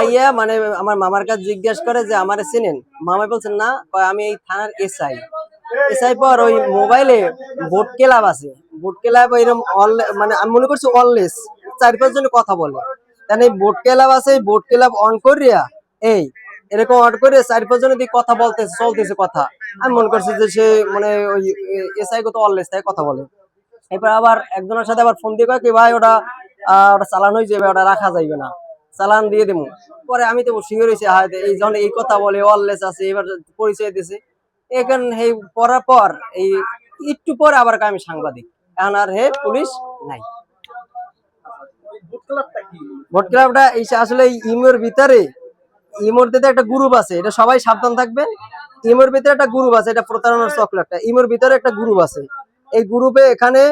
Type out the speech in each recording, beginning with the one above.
আইয়া মানে আমার মামার কাছে জিজ্ঞেস করে যে আমারে চিনেন? মামা বলছেন না, কয় আমি এই থানার এসআই। এসআই পর ওই মোবাইলে ভোট ক্লাব আছে, ভোট ক্লাব এরকম মানে আমি মনে করছি অললেস 4-5 জনে কথা বলে। তাহলে এই ভোট ক্লাব আছে, এই ভোট ক্লাব অন করিয়া এই এরকম অন করে 4-5 জনের দিকে কথা বলতেছে, চলতেছে কথা। আমি মনে করছি যে সে মানে ওই এসআই কত অললেস তাই কথা বলে। এরপর আবার একজনের সাথে আবার ফোন দিয়ে কয় কি ভাই ওটা ওটা চালান হয়ে যাবে, ওটা রাখা যাইবে না, চালান দিয়ে দেবো। পরে আমি তো শিওর হয়েছি এই যখন এই কথা বলে অললেস আছে, এবার পরিচয় দিছে এখন এই পড়ার পর এই একটু পরে আবার আমি সাংবাদিক, এখন আর হে পুলিশ নাই। ভোট ক্লাবটা আসলে ইমোর ভিতরে, ইমোর ভিতরে একটা গ্রুপ আছে, এটা সবাই সাবধান থাকবেন। ইমোর ভিতরে একটা গ্রুপ আছে, এটা প্রতারণার চক্র একটা, ইমোর ভিতরে একটা গ্রুপ আছে। এই গ্রুপে এখানে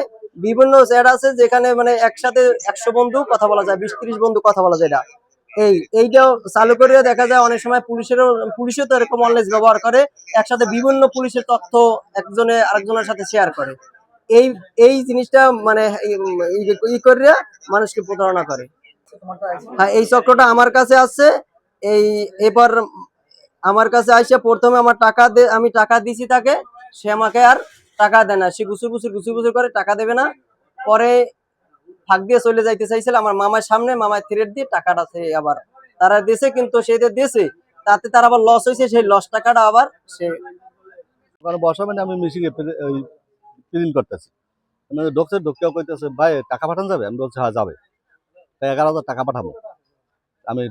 বিভিন্ন চ্যাট আছে যেখানে মানে একসাথে 100 বন্ধু কথা বলা যায়, 20-30 বন্ধু কথা বলা যায়। এটা এইটাও চালু করে দেখা যায় অনেক সময় পুলিশও তো এরকম অনলাইন ব্যবহার করে, একসাথে বিভিন্ন পুলিশের তথ্য একজনে আরেকজনের সাথে শেয়ার করে। এই এই জিনিসটা মানে ই করে মানুষকে প্রতারণা করে। হ্যাঁ, এই চক্রটা আমার কাছে আছে। এই এবার আমার কাছে আইসা প্রথমে আমার আমি টাকা দিছি তাকে, সে আমাকে আর টাকা দেয় না, সে গুছুর করে টাকা দেবে না। পরে ফাঁক দিয়ে চলে যাইতে চাইছিল আমার মামার সামনে, মামার থ্রেট দিয়ে টাকাটা আবার তারা দিয়েছে, কিন্তু সেদের দিয়েছে তাতে তার আবার লস হয়েছে, সেই লস টাকাটা আবার সে বসা মানে আমি মিশিয়ে প্রিন্ট করতেছি, মানে ঢুকতেও কইতেছে ভাই টাকা পাঠানো যাবে? আমি বলছি হ্যাঁ যাবে। 11,000 টাকা পাঠাবো। আমি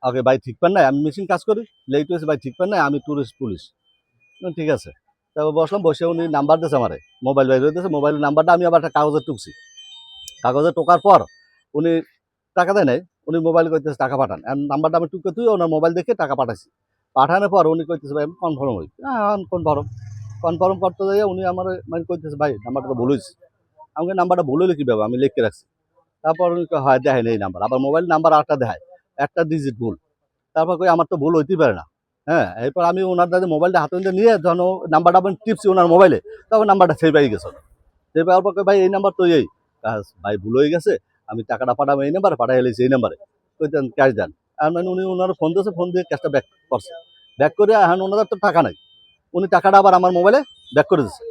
ওকে ভাই ঠিক পান নাই, আমি মেশিন কাজ করি, লেট হয়েছে ভাই ঠিক পান নাই, আমি টুরিস্ট পুলিশ। ঠিক আছে, তারপর বসলাম, বসে উনি নাম্বার দিয়েছে আমারে, মোবাইল বাইর হয়ে দিয়েছে, মোবাইলের নাম্বারটা আমি আবার একটা কাগজে টুকছি। কাগজে টোকার পর উনি টাকা দেয় নাই, উনি মোবাইল কইতেছে টাকা পাঠান, নাম্বারটা আমি টুকে তুই ওনার মোবাইল দেখে টাকা পাঠাইছি। পাঠানোর পর উনি কইতেছে ভাই আমি কনফার্ম হই, হ্যাঁ কনফার্ম করতে যাই উনি আমার মানে কইতেছে ভাই নাম্বারটা তো ভুল হয়েছে। আমাকে নাম্বারটা ভুল হইলে কীভাবে, আমি লিখে রাখছি। তারপর উনি হয় দেখেন এই নাম্বার, আবার মোবাইল নাম্বার আরেকটা দেখায়, একটা ডিজিট ভুল। তারপর কই আমার তো ভুল হইতেই পারে না। হ্যাঁ, এরপর আমি ওনার দাদা মোবাইলটা হাতে নিয়ে যখন নাম্বারটা আমি টিপছি ওনার মোবাইলে, তখন নাম্বারটা সেভ হয়ে গেছে। সেভ হওয়ার পর ভাই এই নাম্বার তো এই ভাই ভুল হয়ে গেছে, আমি টাকাটা পাঠাবো এই নাম্বারে, পাঠাই এলেছি এই নাম্বারে, কইতেন ক্যাশ দেন। আর মানে উনি ওনার ফোন দিয়েছে, ফোন দিয়ে ক্যাশটা ব্যাক করছে। ব্যাক করে এখন ওনাদের তো টাকা নাই, উনি টাকাটা আবার আমার মোবাইলে ব্যাক করে দিচ্ছে।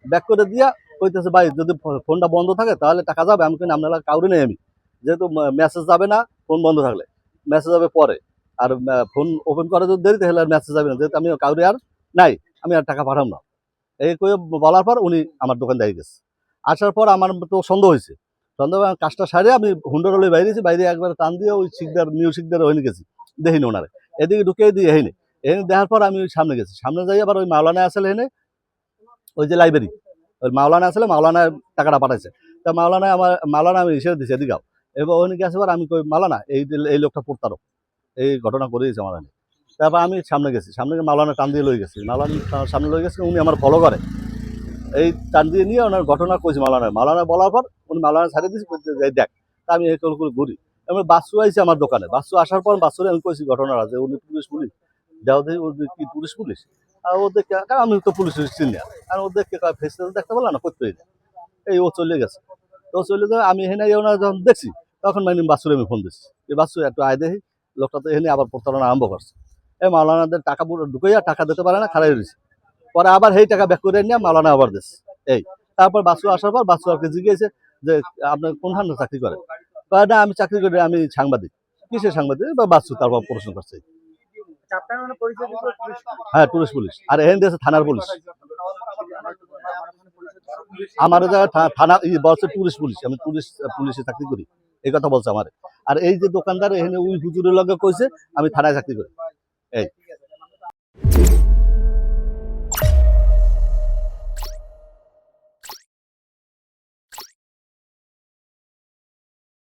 ব্যাক করে দিয়া কইতেছে ভাই যদি ফোনটা বন্ধ থাকে তাহলে টাকা যাবে। আমি কিন্তু আপনারা কাউরে নেই, আমি যেহেতু মেসেজ যাবে না, ফোন বন্ধ থাকলে মেসেজ যাবে পরে, আর ফোন ওপেন করে যদি দেরি তাহলে আর মেসেজ যাবে না, যেহেতু আমি কাউরে আর নাই, আমি আর টাকা পাঠাম না। এই কয়ে বলার পর উনি আমার দোকান দিয়ে গেছে। আসার পর আমার তো সন্দেহ হয়েছে, সন্দেহ কাজটা সারিয়ে আমি হুন্ডারলে বাইরেছি, বাইরে একবার টান দিয়ে ওই নিউ শিকদার হয়ে গেছি, দেখিনি ওনারে, এদিকে ঢুকিয়ে দিয়ে এনে দেখার পর আমি ওই সামনে গেছি, সামনে যাই আবার ওই মাওলানা আসলে এনে ওই যে লাইব্রেরি, ওই মাওলানা আসলে মাওলানা টাকাটা পাঠাইছে। তা মাওলানা আমি হিসেবে দিচ্ছি এদিকেও। এবার ওখানে গেছে, আমি কই মাওলানা এই লোকটা প্রতারক, এই ঘটনা করে দিয়েছে আমার। তারপর আমি সামনে গেছি, সামনে মাওলানা টান দিয়ে লই গেছি, মাওলানা সামনে লই গেছে, উনি আমার ফলো করে, এই টান দিয়ে নিয়ে ওনার ঘটনা কইছি মাওলানা বলার পর উনি মাওলানা ছাড়িয়ে দিয়েছি, দেখ। তা আমি এই করে ঘুরি, আমি বাসু আইছি আমার দোকানে, বাসু আসার পর বাসুরে আমি কইছি ঘটনাটা যে উনি পুলিশ দেওয়া দেখি কি পুলিশ। আর ও দেখে, কারণ আমি তো পুলিশ চিনি না, আর ও দেখে ফেস দেখতে পারলাম না, করতে এই ও চলে গেছে। তো চলে যায়, আমি এখানে ওনার যখন দেখছি তখন মানে বাসুরে আমি ফোন দিচ্ছি, এই বাসু একটু আয় দেখি, লোকটা তো এখানে আবার প্রতারণা আরম্ভ করছে। এই মাওলানাদের টাকা ঢুকাইয়া টাকা দিতে পারে না, খারাই রয়েছে। পরে আবার সেই টাকা ব্যাক করে নিয়ে মাওলানা আবার দিচ্ছে। এই তারপর বাসু আসার পর বাসু আর জিজ্ঞেসে যে আপনার কোনখানে চাকরি করেন? না আমি চাকরি করি, আমি সাংবাদিক। কিসের সাংবাদিক? বা বাসু তারপর প্রশ্ন করছে। হ্যাঁ, টুরিস্ট পুলিশ, আর এখানে দিয়েছে থানার পুলিশ। আমার জায়গায় থানা বলছে টুরিস্ট পুলিশ, আমি পুলিশে চাকরি করি, এই কথা বলছে আমার। আর এই যে দোকানদার এখানে ওই হুজুরের লগে কইছে আমি থানায় চাকরি করি। এই